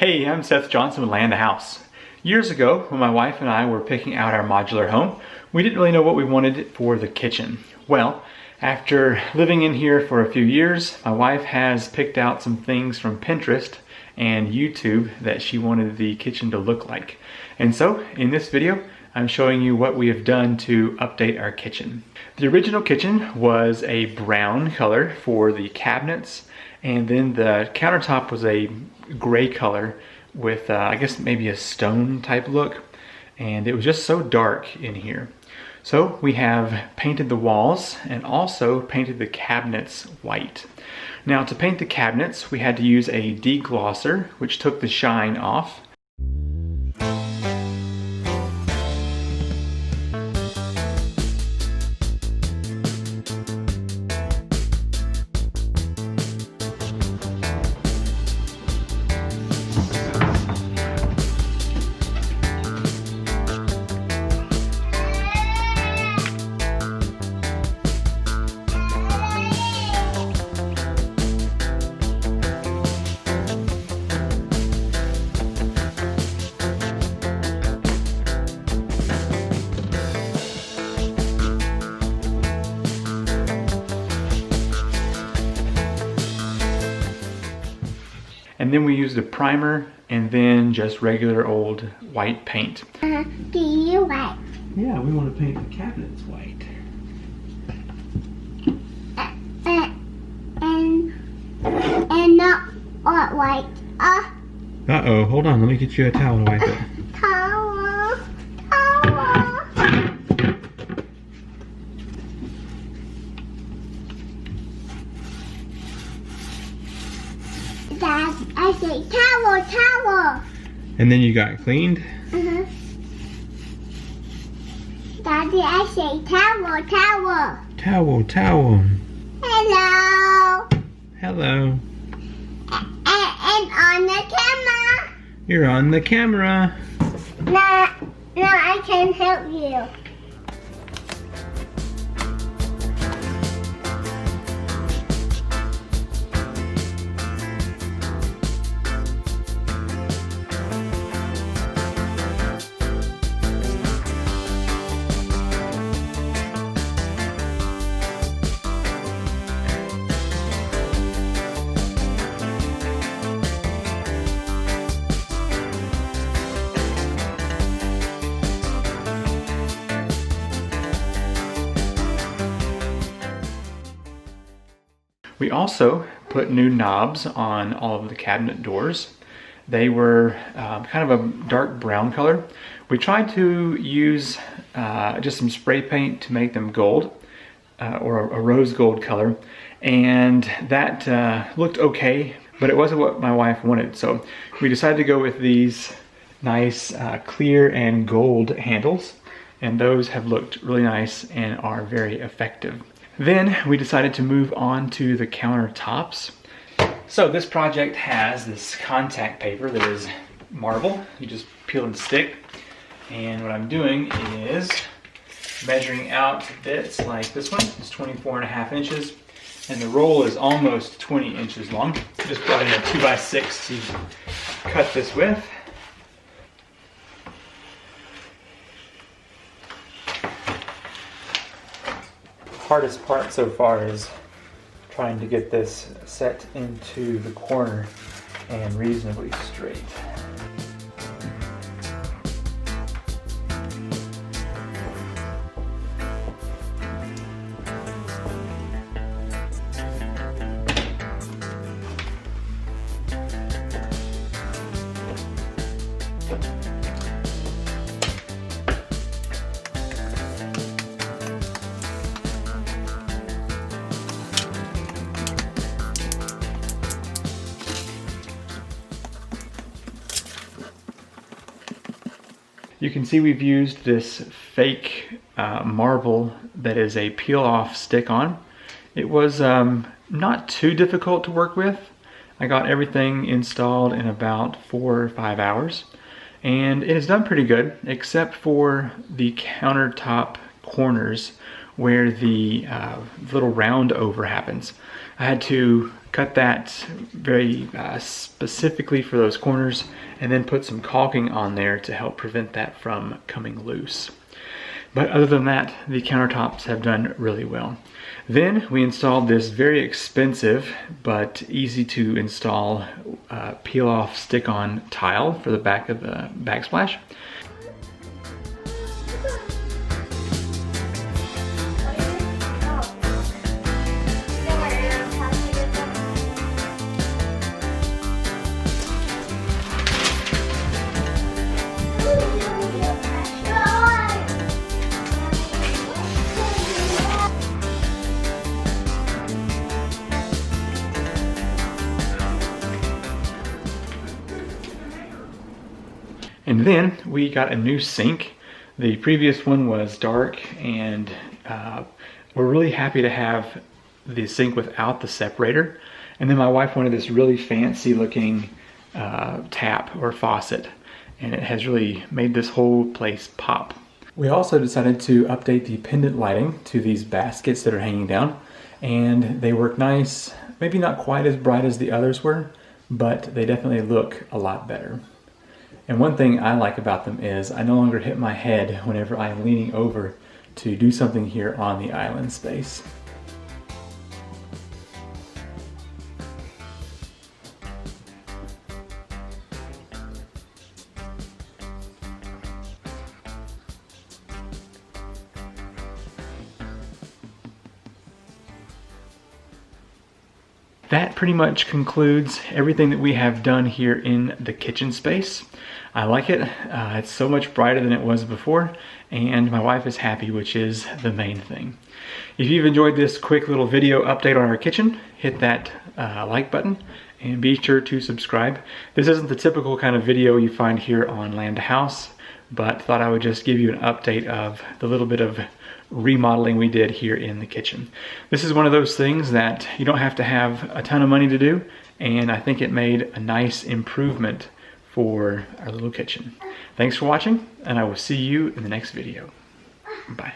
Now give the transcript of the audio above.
Hey, I'm Seth Johnson with Land the House. Years ago, when my wife and I were picking out our modular home, we didn't really know what we wanted for the kitchen. Well, after living in here for a few years, my wife has picked out some things from Pinterest and YouTube that she wanted the kitchen to look like. And so, in this video, I'm showing you what we have done to update our kitchen. The original kitchen was a brown color for the cabinets, and then the countertop was a gray color with I guess maybe a stone type look, and it was just so dark in here. So we have painted the walls and also painted the cabinets white. Now, to paint the cabinets, we had to use a deglosser, which took the shine off. And then we used a primer and then just regular old white paint. Do you white? Yeah, we want to paint the cabinets white. And not all white. Uh-oh, hold on, let me get you a towel to wipe it. Towel. Dad, I say towel. And then you got it cleaned? Daddy, I say towel. Towel. Hello. Hello. And on the camera. You're on the camera. Now I can help you. We also put new knobs on all of the cabinet doors. They were kind of a dark brown color. We tried to use just some spray paint to make them gold, or a rose gold color, and that looked okay, but it wasn't what my wife wanted. So we decided to go with these nice clear and gold handles, and those have looked really nice and are very effective. Then we decided to move on to the countertops. So this project has this contact paper that is marble. You just peel and stick. And what I'm doing is measuring out bits like this one. It's 24.5 inches. And the roll is almost 20 inches long. Just brought in a 2x6 to cut this with. Hardest part so far is trying to get this set into the corner and reasonably straight. You can see we've used this fake marble that is a peel-off stick-on. It was not too difficult to work with. I got everything installed in about 4 or 5 hours, and it has done pretty good, except for the countertop corners where the little round over happens. I had to cut that very specifically for those corners, and then put some caulking on there to help prevent that from coming loose. But other than that, the countertops have done really well. Then we installed this very expensive but easy to install peel off stick-on tile for the back of the backsplash. And then we got a new sink. The previous one was dark, and we're really happy to have the sink without the separator. And then my wife wanted this really fancy looking tap or faucet, and it has really made this whole place pop. We also decided to update the pendant lighting to these baskets that are hanging down, and they work nice. Maybe not quite as bright as the others were, but they definitely look a lot better. And one thing I like about them is I no longer hit my head whenever I'm leaning over to do something here on the island space. That pretty much concludes everything that we have done here in the kitchen space. I like it. It's so much brighter than it was before, and my wife is happy, which is the main thing. If you've enjoyed this quick little video update on our kitchen, hit that like button and be sure to subscribe. This isn't the typical kind of video you find here on Land to House, but thought I would just give you an update of the little bit of remodeling we did here in the kitchen. This is one of those things that you don't have to have a ton of money to do, and I think it made a nice improvement for our little kitchen. Thanks for watching, and I will see you in the next video. Bye.